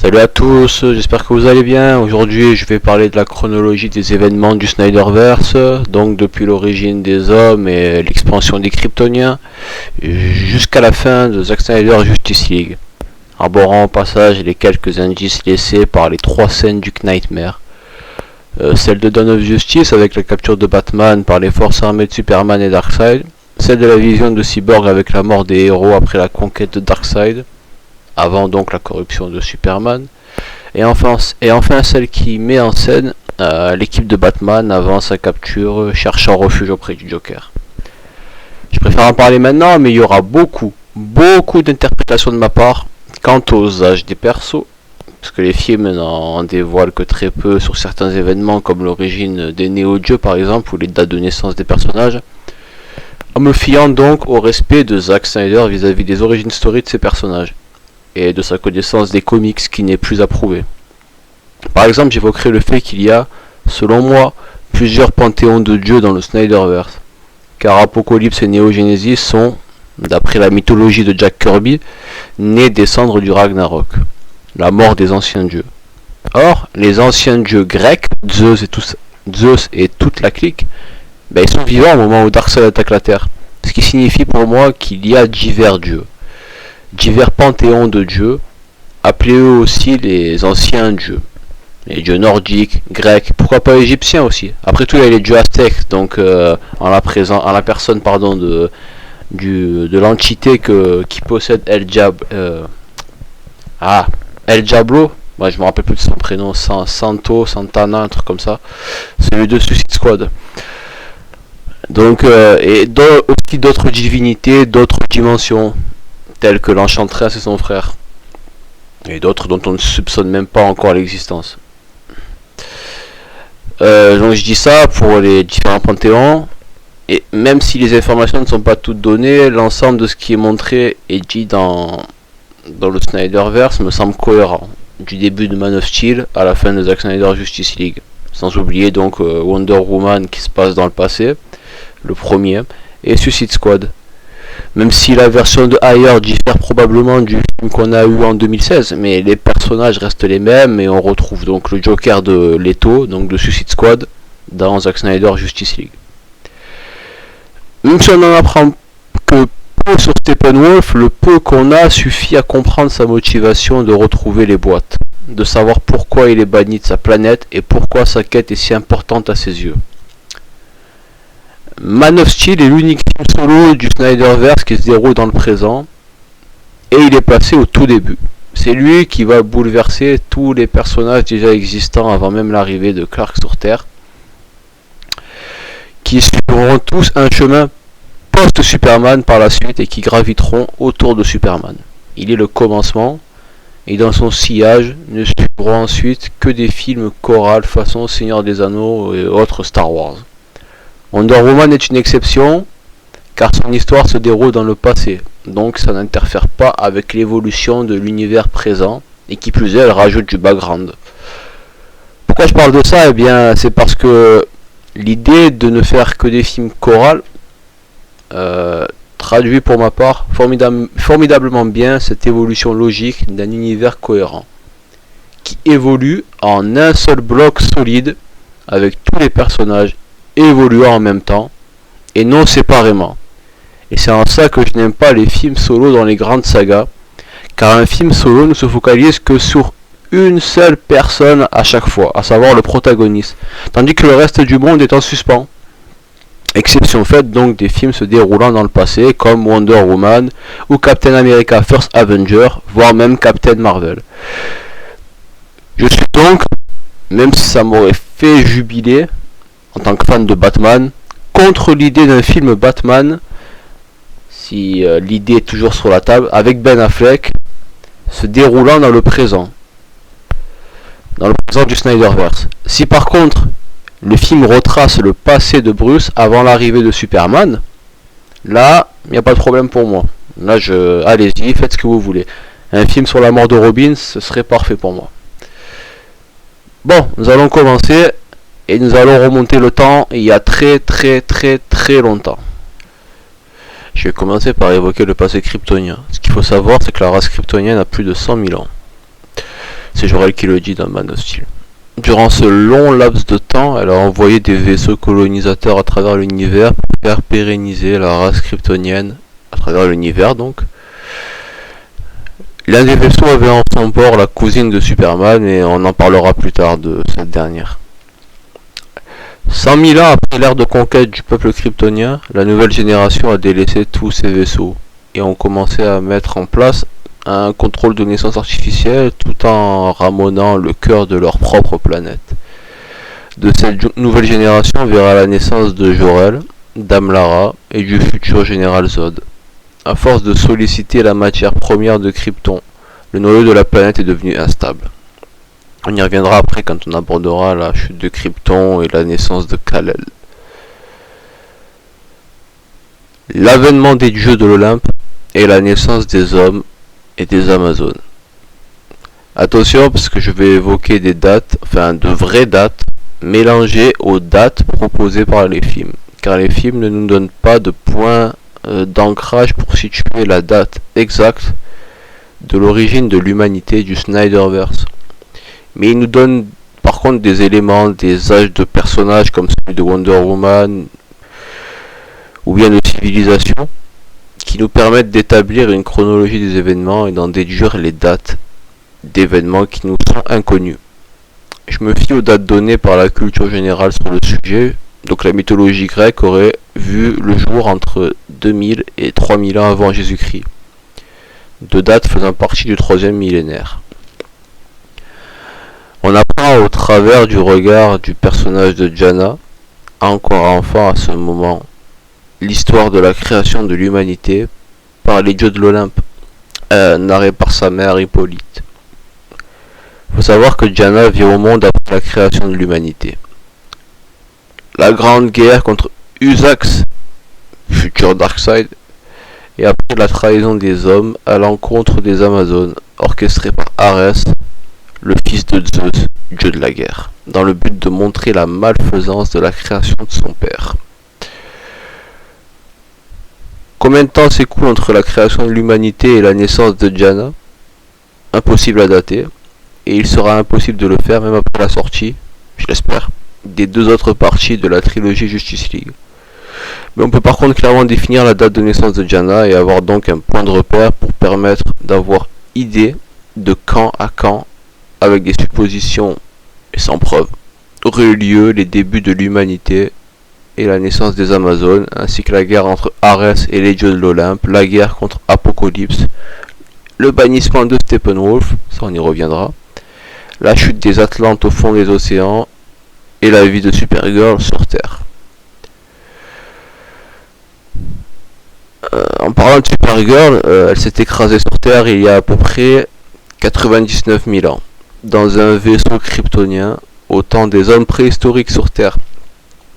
Salut à tous, j'espère que vous allez bien. Aujourd'hui je vais parler de la chronologie des événements du Snyderverse, donc depuis l'origine des hommes et l'expansion des Kryptoniens, jusqu'à la fin de Zack Snyder Justice League, arborant au passage les quelques indices laissés par les trois scènes du Knightmare. Celle de Dawn of Justice avec la capture de Batman par les forces armées de Superman et Darkseid, celle de la vision de Cyborg avec la mort des héros après la conquête de Darkseid, avant donc la corruption de Superman, et enfin celle qui met en scène l'équipe de Batman avant sa capture, cherchant refuge auprès du Joker. Je préfère en parler maintenant, mais il y aura beaucoup d'interprétations de ma part quant aux âges des persos, parce que les films n'en dévoilent que très peu sur certains événements comme l'origine des néo-dieux par exemple, ou les dates de naissance des personnages, en me fiant donc au respect de Zack Snyder vis-à-vis des origin story de ces personnages et de sa connaissance des comics qui n'est plus approuvée. Par exemple, j'évoquerai le fait qu'il y a, selon moi, plusieurs panthéons de dieux dans le Snyderverse, car Apocalypse et Neo Genesis sont, d'après la mythologie de Jack Kirby, nés des cendres du Ragnarok, la mort des anciens dieux. Or, les anciens dieux grecs, Zeus et toute la clique, ils sont vivants au moment où Darkseid attaque la Terre, ce qui signifie pour moi qu'il y a divers dieux. Divers panthéons de dieux, appelés eux aussi les anciens dieux. Les dieux nordiques, grecs, pourquoi pas égyptiens aussi. Après tout, il y a les dieux aztèques, donc en la personne de l'entité qui possède El Diablo. Ouais, je me rappelle plus de son prénom, Santana, un truc comme ça. Celui de Suicide Squad. Donc, aussi d'autres divinités, d'autres dimensions, tels que l'Enchantress et son frère, et d'autres dont on ne soupçonne même pas encore l'existence. Donc je dis ça pour les différents panthéons, et même si les informations ne sont pas toutes données, l'ensemble de ce qui est montré et dit dans le Snyderverse me semble cohérent, du début de Man of Steel à la fin de Zack Snyder Justice League, sans oublier donc Wonder Woman qui se passe dans le passé, le premier, et Suicide Squad. Même si la version de Ayer diffère probablement du film qu'on a eu en 2016, mais les personnages restent les mêmes et on retrouve donc le Joker de Leto, donc de Suicide Squad, dans Zack Snyder Justice League. Même si on en apprend que peu sur Steppenwolf, le peu qu'on a suffit à comprendre sa motivation de retrouver les boîtes, de savoir pourquoi il est banni de sa planète et pourquoi sa quête est si importante à ses yeux. Man of Steel est l'unique film solo du Snyderverse qui se déroule dans le présent, et il est placé au tout début. C'est lui qui va bouleverser tous les personnages déjà existants avant même l'arrivée de Clark sur Terre, qui suivront tous un chemin post-Superman par la suite et qui graviteront autour de Superman. Il est le commencement, et dans son sillage ne suivront ensuite que des films chorales façon Seigneur des Anneaux et autres Star Wars. Wonder Woman est une exception, car son histoire se déroule dans le passé, donc ça n'interfère pas avec l'évolution de l'univers présent, et qui plus est, elle rajoute du background. Pourquoi je parle de ça? Eh bien, c'est parce que l'idée de ne faire que des films chorales traduit pour ma part formidablement bien cette évolution logique d'un univers cohérent, qui évolue en un seul bloc solide, avec tous les personnages évoluant en même temps et non séparément. Et c'est en ça que je n'aime pas les films solo dans les grandes sagas, car un film solo ne se focalise que sur une seule personne à chaque fois, à savoir le protagoniste, tandis que le reste du monde est en suspens. Exception faite donc des films se déroulant dans le passé comme Wonder Woman ou Captain America First Avenger, voire même Captain Marvel. Je suis donc, même si ça m'aurait fait jubiler en tant que fan de Batman, contre l'idée d'un film Batman, si l'idée est toujours sur la table, avec Ben Affleck, se déroulant dans le présent du Snyderverse. Si par contre, le film retrace le passé de Bruce avant l'arrivée de Superman, là, il n'y a pas de problème pour moi. Là, allez-y, faites ce que vous voulez. Un film sur la mort de Robin, ce serait parfait pour moi. Bon, nous allons commencer. Et nous allons remonter le temps il y a très longtemps. Je vais commencer par évoquer le passé kryptonien. Ce qu'il faut savoir, c'est que la race kryptonienne a plus de 100 000 ans. C'est Jor-El qui le dit dans Man of Steel. Durant ce long laps de temps, elle a envoyé des vaisseaux colonisateurs à travers l'univers pour faire pérenniser la race kryptonienne à travers l'univers donc. L'un des vaisseaux avait en son bord la cousine de Superman et on en parlera plus tard de cette dernière. 100 000 ans après l'ère de conquête du peuple kryptonien, la nouvelle génération a délaissé tous ces vaisseaux et ont commencé à mettre en place un contrôle de naissance artificielle tout en ramonant le cœur de leur propre planète. De cette nouvelle génération verra la naissance de Jor-El, d'Amlara et du futur général Zod. À force de solliciter la matière première de Krypton, le noyau de la planète est devenu instable. On y reviendra après quand on abordera la chute de Krypton et la naissance de Kal-El. L'avènement des dieux de l'Olympe et la naissance des hommes et des Amazones. Attention parce que je vais évoquer des dates, enfin de vraies dates, mélangées aux dates proposées par les films. Car les films ne nous donnent pas de point d'ancrage pour situer la date exacte de l'origine de l'humanité du Snyderverse. Mais ils nous donnent par contre des éléments, des âges de personnages comme celui de Wonder Woman ou bien de civilisation qui nous permettent d'établir une chronologie des événements et d'en déduire les dates d'événements qui nous sont inconnus. Je me fie aux dates données par la culture générale sur le sujet, donc la mythologie grecque aurait vu le jour entre 2000 et 3000 ans avant Jésus-Christ, deux dates faisant partie du 3e millénaire. On apprend au travers du regard du personnage de Jana, encore enfant à ce moment, l'histoire de la création de l'humanité par les dieux de l'Olympe, narré par sa mère Hippolyte. Il faut savoir que Jana vient au monde après la création de l'humanité. La grande guerre contre Usax, futur Darkseid, et après la trahison des hommes à l'encontre des Amazones, orchestrée par Arès, le fils de Zeus, dieu de la guerre, dans le but de montrer la malfaisance de la création de son père. Combien de temps s'écoule entre la création de l'humanité et la naissance de Jana? Impossible à dater, et il sera impossible de le faire même après la sortie, je l'espère, des deux autres parties de la trilogie Justice League. Mais on peut par contre clairement définir la date de naissance de Jana et avoir donc un point de repère pour permettre d'avoir idée de quand à quand, avec des suppositions et sans preuve, auraient eu lieu les débuts de l'humanité et la naissance des Amazones, ainsi que la guerre entre Arès et les dieux de l'Olympe, la guerre contre Apocalypse, le bannissement de Steppenwolf, ça on y reviendra, la chute des Atlantes au fond des océans, et la vie de Supergirl sur Terre. En parlant de Supergirl, elle s'est écrasée sur Terre il y a à peu près 99 000 ans, dans un vaisseau kryptonien, au temps des hommes préhistoriques sur Terre,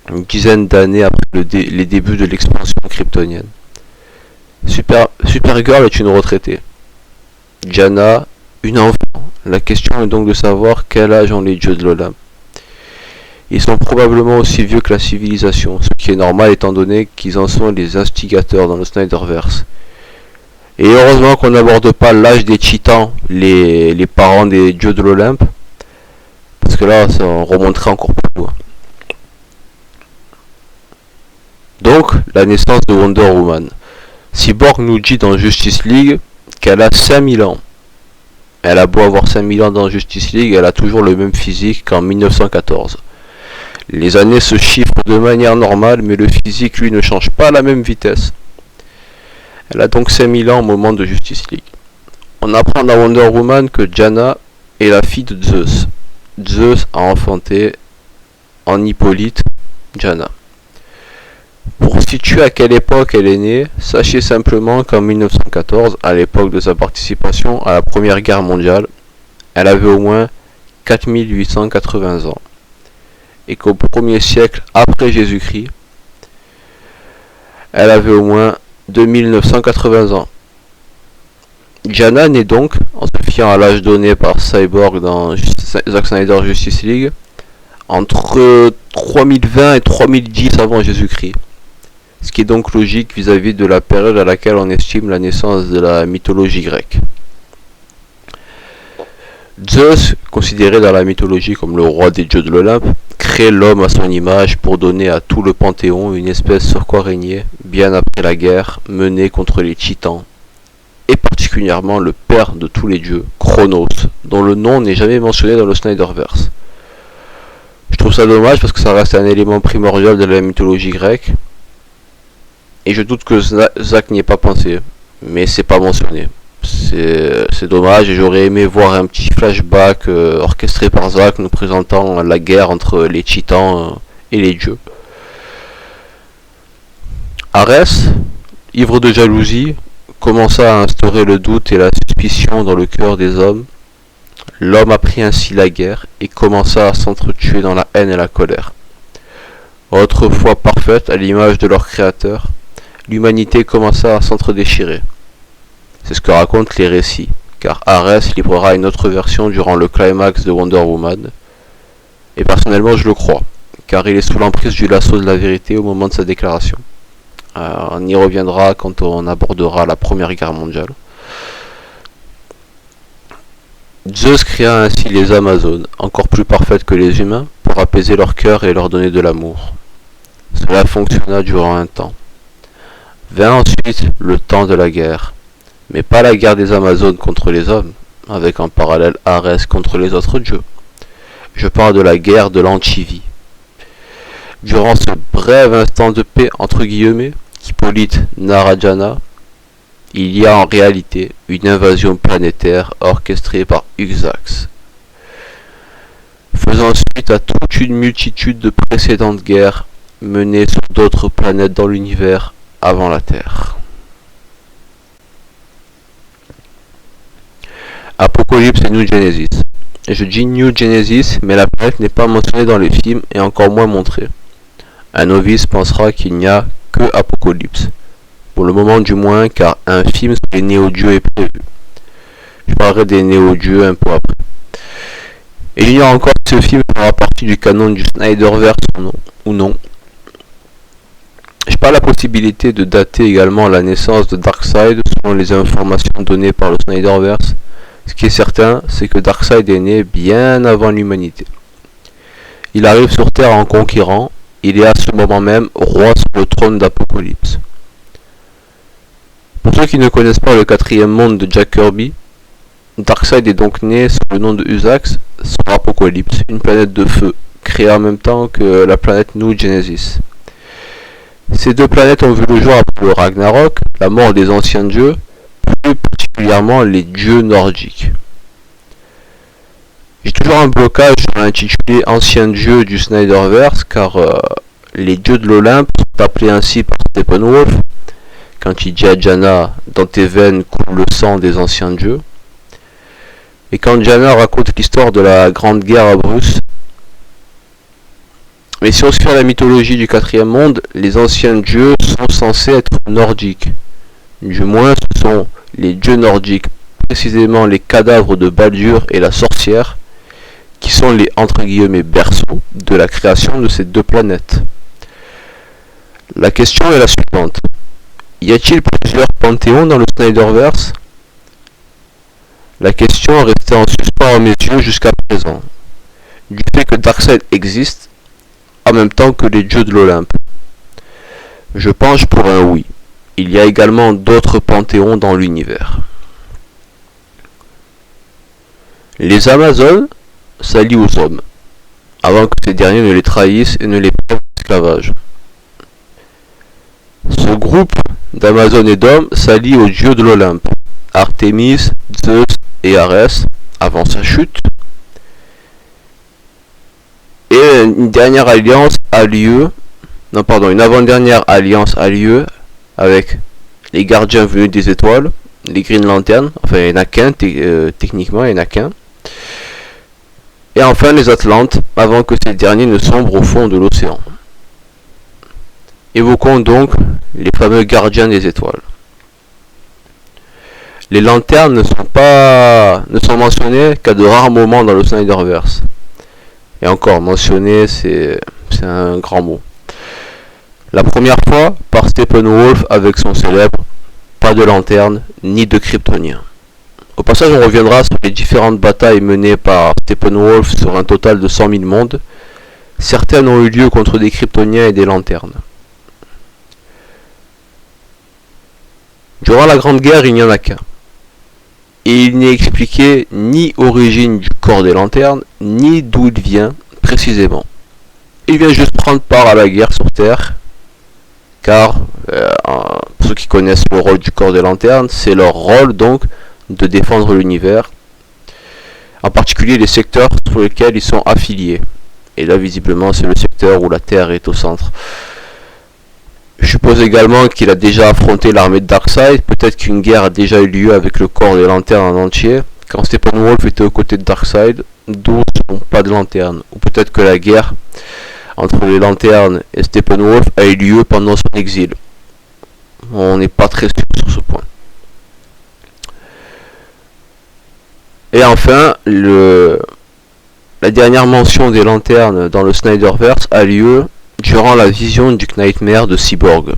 une dizaine d'années après les débuts de l'expansion kryptonienne. Supergirl est une retraitée. Jana, une enfant. La question est donc de savoir quel âge ont les dieux de l'Olympe. Ils sont probablement aussi vieux que la civilisation, ce qui est normal étant donné qu'ils en sont les instigateurs dans le Snyderverse. Et heureusement qu'on n'aborde pas l'âge des titans, les parents des dieux de l'Olympe, parce que là ça remonterait encore plus loin. Donc, la naissance de Wonder Woman. Cyborg nous dit dans Justice League qu'elle a 5000 ans. Elle a beau avoir 5000 ans dans Justice League, elle a toujours le même physique qu'en 1914. Les années se chiffrent de manière normale, mais le physique, lui, ne change pas à la même vitesse. Elle a donc 5000 ans au moment de Justice League. On apprend dans Wonder Woman que Jana est la fille de Zeus. Zeus a enfanté en Hippolyte Jana. Pour situer à quelle époque elle est née, sachez simplement qu'en 1914, à l'époque de sa participation à la Première Guerre mondiale, elle avait au moins 4880 ans. Et qu'au 1er siècle après Jésus-Christ, elle avait au moins 2980 ans. Jana naît donc, en se fiant à l'âge donné par Cyborg dans Zack Snyder Justice League, entre 3020 et 3010 avant Jésus-Christ. Ce qui est donc logique vis-à-vis de la période à laquelle on estime la naissance de la mythologie grecque. Zeus, considéré dans la mythologie comme le roi des dieux de l'Olympe, crée l'homme à son image pour donner à tout le Panthéon une espèce sur quoi régner, bien après la guerre menée contre les Titans, et particulièrement le père de tous les dieux, Chronos, dont le nom n'est jamais mentionné dans le Snyderverse. Je trouve ça dommage parce que ça reste un élément primordial de la mythologie grecque, et je doute que Zach n'y ait pas pensé, mais c'est pas mentionné. C'est dommage et j'aurais aimé voir un petit flashback orchestré par Zach nous présentant la guerre entre les titans et les dieux. Arès, ivre de jalousie, commença à instaurer le doute et la suspicion dans le cœur des hommes. L'homme apprit ainsi la guerre et commença à s'entretuer dans la haine et la colère. Autrefois parfaite à l'image de leur créateur, l'humanité commença à s'entre-déchirer. C'est ce que racontent les récits, car Arès livrera une autre version durant le climax de Wonder Woman. Et personnellement je le crois, car il est sous l'emprise du lasso de la vérité au moment de sa déclaration. On y reviendra quand on abordera la Première Guerre mondiale. Zeus créa ainsi les Amazones, encore plus parfaites que les humains, pour apaiser leur cœur et leur donner de l'amour. Cela fonctionna durant un temps. Vint ensuite le temps de la guerre. Mais pas la guerre des Amazones contre les hommes, avec en parallèle Arès contre les autres dieux. Je parle de la guerre de l'Antivie. Durant ce bref instant de paix entre guillemets, qu'Hippolyte narra Diana, il y a en réalité une invasion planétaire orchestrée par Uxax, faisant suite à toute une multitude de précédentes guerres menées sur d'autres planètes dans l'univers avant la Terre. Apocalypse et New Genesis. Je dis New Genesis, mais la planète n'est pas mentionnée dans les films et encore moins montrée. Un novice pensera qu'il n'y a que Apocalypse. Pour le moment du moins, car un film sur les néo-dieux est prévu. Je parlerai des néo-dieux un peu après. Et il y a encore si ce film fera partie du canon du Snyderverse ou non. Je parle de la possibilité de dater également la naissance de Darkseid selon les informations données par le Snyderverse. Ce qui est certain, c'est que Darkseid est né bien avant l'humanité. Il arrive sur Terre en conquérant, il est à ce moment même roi sur le trône d'Apocalypse. Pour ceux qui ne connaissent pas le quatrième monde de Jack Kirby, Darkseid est donc né sous le nom de Uxax sur Apocalypse, une planète de feu, créée en même temps que la planète New Genesis. Ces deux planètes ont vu le jour après le Ragnarok, la mort des anciens dieux, plus particulièrement les dieux nordiques. J'ai toujours un blocage sur l'intitulé Anciens dieux du Snyderverse, car les dieux de l'Olympe sont appelés ainsi par Steppenwolf, quand il dit à Diana « Dans tes veines coule le sang des anciens dieux ». Et quand Diana raconte l'histoire de la Grande Guerre à Bruce. Mais si on se fait à la mythologie du quatrième monde, les anciens dieux sont censés être nordiques. Du moins, ce sont les dieux nordiques, précisément les cadavres de Baldur et la sorcière, qui sont les entre guillemets berceaux de la création de ces deux planètes. La question est la suivante. Y a-t-il plusieurs panthéons dans le Snyderverse? La question est restée en suspens à mes yeux jusqu'à présent, du fait que Darkseid existe en même temps que les dieux de l'Olympe. Je penche pour un oui. Il y a également d'autres panthéons dans l'univers. Les Amazones s'allient aux hommes, avant que ces derniers ne les trahissent et ne les prennent en esclavage. Ce groupe d'Amazones et d'hommes s'allie aux dieux de l'Olympe, Artémis, Zeus et Arès, avant sa chute. Et une dernière alliance a lieu, une avant-dernière alliance a lieu avec les gardiens venus des étoiles, les Green Lanterns, enfin il n'y en a qu'un, techniquement il n'y en a qu'un. Et enfin les Atlantes, avant que ces derniers ne sombrent au fond de l'océan. Évoquons donc les fameux gardiens des étoiles. Les lanternes ne sont mentionnées qu'à de rares moments dans le Snyderverse. Et encore, mentionné, c'est un grand mot. La première fois, par Steppenwolf avec son célèbre « Pas de lanterne, ni de kryptonien ». Au passage, on reviendra sur les différentes batailles menées par Steppenwolf sur un total de 100 000 mondes. Certaines ont eu lieu contre des Kryptoniens et des lanternes. Durant la Grande Guerre, il n'y en a qu'un. Et il n'est expliqué ni origine du corps des lanternes, ni d'où il vient précisément. Il vient juste prendre part à la guerre sur Terre, car, pour ceux qui connaissent le rôle du corps des lanternes, c'est leur rôle donc de défendre l'univers, en particulier les secteurs sur lesquels ils sont affiliés. Et là, visiblement, c'est le secteur où la Terre est au centre. Je suppose également qu'il a déjà affronté l'armée de Darkseid. Peut-être qu'une guerre a déjà eu lieu avec le corps des lanternes en entier, quand Steppenwolf était aux côtés de Darkseid, d'autres n'ont pas de lanterne. Ou peut-être que la guerre entre les lanternes et Steppenwolf a eu lieu pendant son exil. On n'est pas très sûr sur ce point. Et enfin, la dernière mention des lanternes dans le Snyderverse a lieu durant la vision du Nightmare de Cyborg.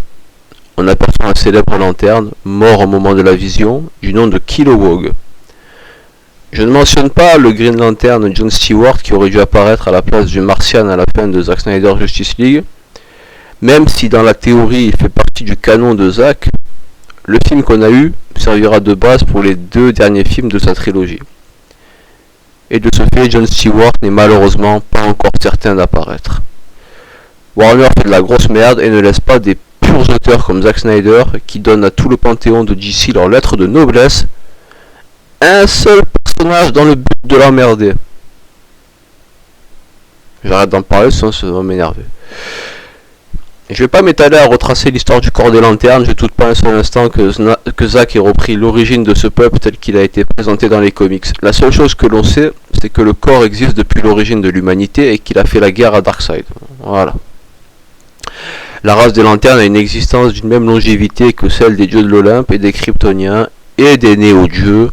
On aperçoit un célèbre lanterne, mort au moment de la vision, du nom de Kilowog. Je ne mentionne pas le Green Lantern John Stewart qui aurait dû apparaître à la place du Martian à la fin de Zack Snyder Justice League. Même si dans la théorie il fait partie du canon de Zack, le film qu'on a eu servira de base pour les 2 derniers films de sa trilogie. Et de ce fait, John Stewart n'est malheureusement pas encore certain d'apparaître. Warner fait de la grosse merde et ne laisse pas des purs auteurs comme Zack Snyder qui donnent à tout le panthéon de DC leur lettre de noblesse, un seul personnage dans le but de l'emmerder. J'arrête d'en parler sinon ça va m'énerver. Je vais pas m'étaler à retracer l'histoire du corps des lanternes, je doute pas un seul instant que Zack ait repris l'origine de ce peuple tel qu'il a été présenté dans les comics. La seule chose que l'on sait, c'est que le corps existe depuis l'origine de l'humanité et qu'il a fait la guerre à Darkseid. Voilà. La race des lanternes a une existence d'une même longévité que celle des dieux de l'Olympe et des Kryptoniens et des néo-dieux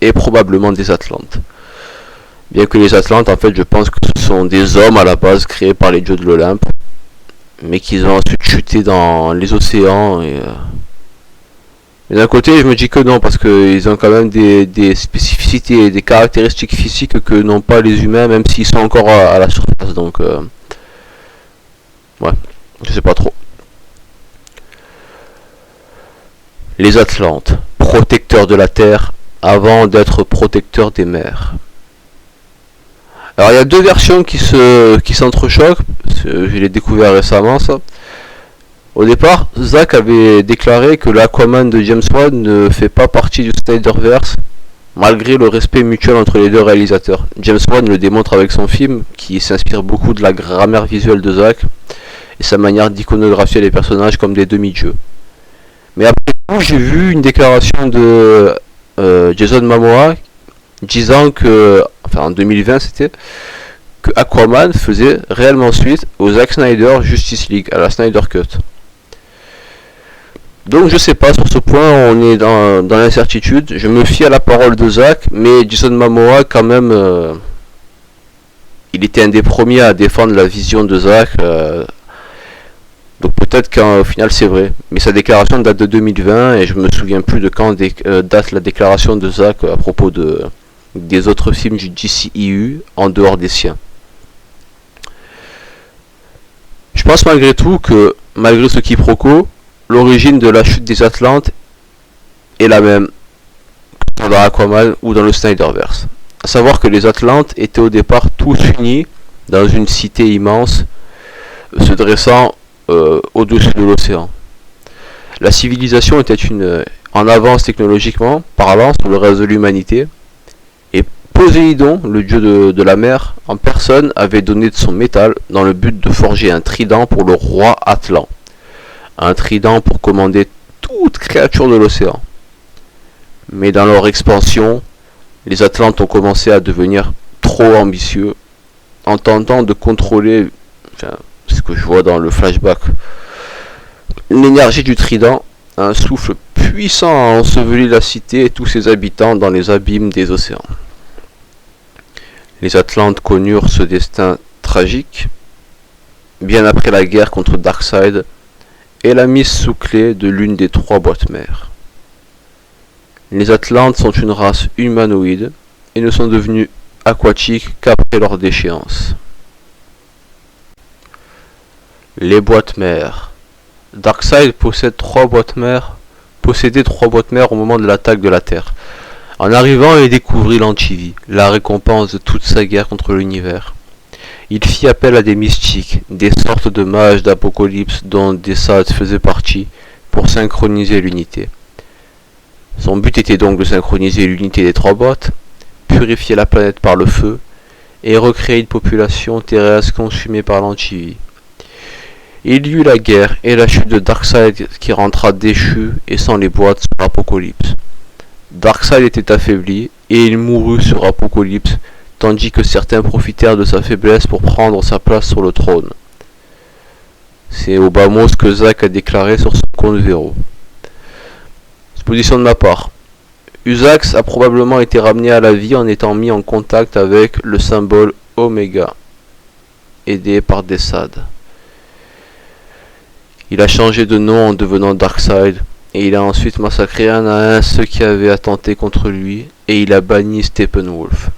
et probablement des Atlantes. Bien que les Atlantes, en fait, je pense que ce sont des hommes à la base créés par les dieux de l'Olympe, mais qu'ils ont ensuite chuté dans les océans. Mais d'un côté, je me dis que non, parce qu'ils ont quand même des spécificités et des caractéristiques physiques que n'ont pas les humains, même s'ils sont encore à la surface. Donc, ouais, je sais pas trop. Les Atlantes, protecteurs de la Terre, avant d'être protecteurs des mers. Alors il y a 2 versions qui s'entrechoquent, je l'ai découvert récemment ça. Au départ, Zack avait déclaré que l'Aquaman de James Wan ne fait pas partie du Snyderverse, malgré le respect mutuel entre les 2 réalisateurs. James Wan le démontre avec son film, qui s'inspire beaucoup de la grammaire visuelle de Zack, et sa manière d'iconographier les personnages comme des demi-dieux. Mais après tout, j'ai vu une déclaration de Jason Momoa disant que, enfin en 2020 c'était, que Aquaman faisait réellement suite au Zack Snyder Justice League, à la Snyder Cut. Donc je sais pas, sur ce point on est dans l'incertitude, je me fie à la parole de Zack, mais Jason Momoa quand même, il était un des premiers à défendre la vision de Zack, donc peut-être qu'au final c'est vrai, mais sa déclaration date de 2020 et je me souviens plus de quand date la déclaration de Zack à propos des autres films du DCEU en dehors des siens. Je pense malgré tout que, malgré ce quiproquo, l'origine de la chute des Atlantes est la même que dans Aquaman ou dans le Snyderverse. A savoir que les Atlantes étaient au départ tous unis dans une cité immense se dressant au-dessus de l'océan. La civilisation était en avance technologiquement parlant sur le reste de l'humanité, et Poséidon, le dieu de la mer, en personne avait donné de son métal dans le but de forger un trident pour le roi Atlan. Un trident pour commander toute créature de l'océan. Mais dans leur expansion, les Atlantes ont commencé à devenir trop ambitieux, en tentant de contrôler, enfin, ce que je vois dans le flashback, l'énergie du trident. Un souffle puissant a enseveli la cité et tous ses habitants dans les abîmes des océans. Les Atlantes connurent ce destin tragique, bien après la guerre contre Darkseid et la mise sous clé de l'une des 3 boîtes mères. Les Atlantes sont une race humanoïde et ne sont devenus aquatiques qu'après leur déchéance. Les boîtes mères. Darkseid possédait 3 boîtes mères au moment de l'attaque de la Terre. En arrivant, il découvrit l'antivie, la récompense de toute sa guerre contre l'univers. Il fit appel à des mystiques, des sortes de mages d'Apocalypse dont Desaad faisait partie, pour synchroniser l'unité. Son but était donc de synchroniser l'unité des 3 boîtes, purifier la planète par le feu, et recréer une population terrestre consumée par l'antivie. Il y eut la guerre et la chute de Darkseid qui rentra déchu et sans les boîtes sur Apocalypse. Darkseid était affaibli et il mourut sur Apocalypse, tandis que certains profitèrent de sa faiblesse pour prendre sa place sur le trône. C'est au bas mot ce que Zack a déclaré sur son compte Vero. Position de ma part. Usax a probablement été ramené à la vie en étant mis en contact avec le symbole Oméga, aidé par Desaad. Il a changé de nom en devenant Darkseid, et il a ensuite massacré un à un ceux qui avaient attenté contre lui, et il a banni Steppenwolf.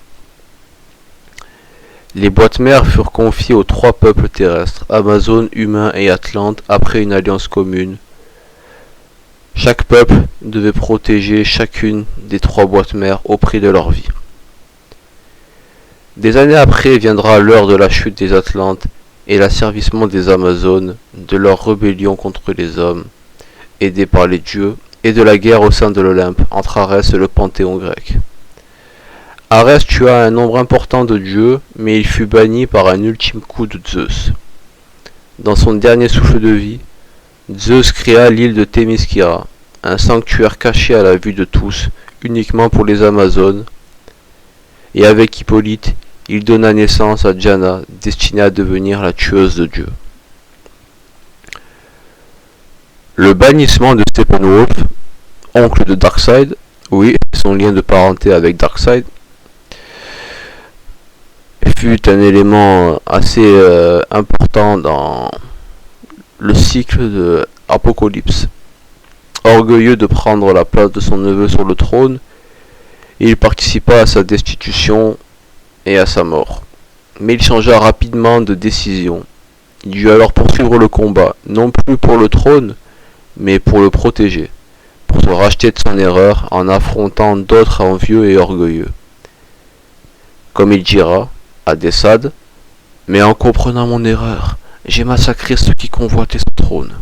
Les boîtes mères furent confiées aux 3 peuples terrestres, Amazones, humains et Atlantes, après une alliance commune. Chaque peuple devait protéger chacune des 3 boîtes mères au prix de leur vie. Des années après viendra l'heure de la chute des Atlantes et l'asservissement des Amazones, de leur rébellion contre les hommes, aidés par les dieux, et de la guerre au sein de l'Olympe, entre Arès et le panthéon grec. Arès tua un nombre important de dieux, mais il fut banni par un ultime coup de Zeus. Dans son dernier souffle de vie, Zeus créa l'île de Themyscira, un sanctuaire caché à la vue de tous, uniquement pour les Amazones, et avec Hippolyte, il donna naissance à Diana, destinée à devenir la tueuse de Dieu. Le bannissement de Steppenwolf, oncle de Darkseid, oui, son lien de parenté avec Darkseid, fut un élément assez important dans le cycle de Apocalypse. Orgueilleux de prendre la place de son neveu sur le trône, il participa à sa destitution et à sa mort. Mais il changea rapidement de décision. Il dut alors poursuivre le combat, non plus pour le trône, mais pour le protéger, pour se racheter de son erreur en affrontant d'autres envieux et orgueilleux. Comme il dira à Desaad, « Mais en comprenant mon erreur, j'ai massacré ceux qui convoitaient son trône. »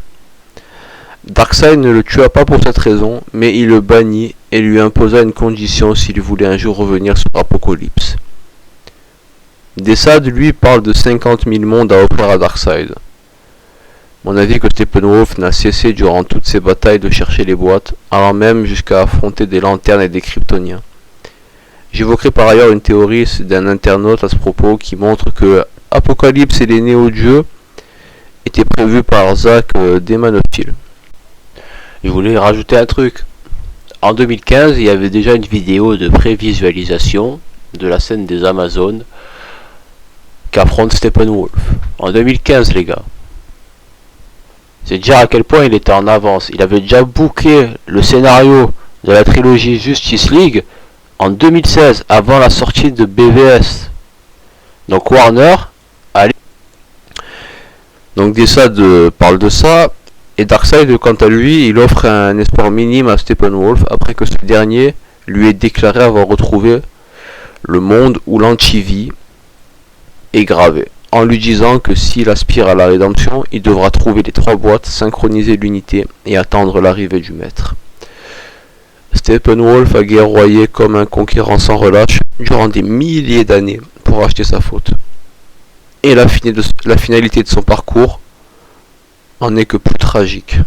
Darkseid ne le tua pas pour cette raison, mais il le bannit et lui imposa une condition s'il voulait un jour revenir sur Apocalypse. Desaad, lui, parle de 50 000 mondes à offrir à Darkseid. Mon avis que Steppenwolf n'a cessé durant toutes ces batailles de chercher les boîtes, allant même jusqu'à affronter des lanternes et des kryptoniens. J'évoquerai par ailleurs une théorie d'un internaute à ce propos qui montre que Apocalypse et les néo-dieux étaient prévus par Zack des Man of Steel. Je voulais rajouter un truc. En 2015, il y avait déjà une vidéo de prévisualisation de la scène des Amazones qu'affronte Steppenwolf. En 2015, les gars. C'est dire à quel point il était en avance. Il avait déjà booké le scénario de la trilogie Justice League en 2016, avant la sortie de BVS. Donc Warner, allez. Donc Desaad parle de ça. Et Darkseid, quant à lui, il offre un espoir minime à Steppenwolf après que ce dernier lui ait déclaré avoir retrouvé le monde où l'antivie est gravée, en lui disant que s'il aspire à la rédemption, il devra trouver les 3 boîtes, synchroniser l'unité et attendre l'arrivée du maître. Steppenwolf a guerroyé comme un conquérant sans relâche durant des milliers d'années pour acheter sa faute. Et la finalité de son parcours en est que plus tragique.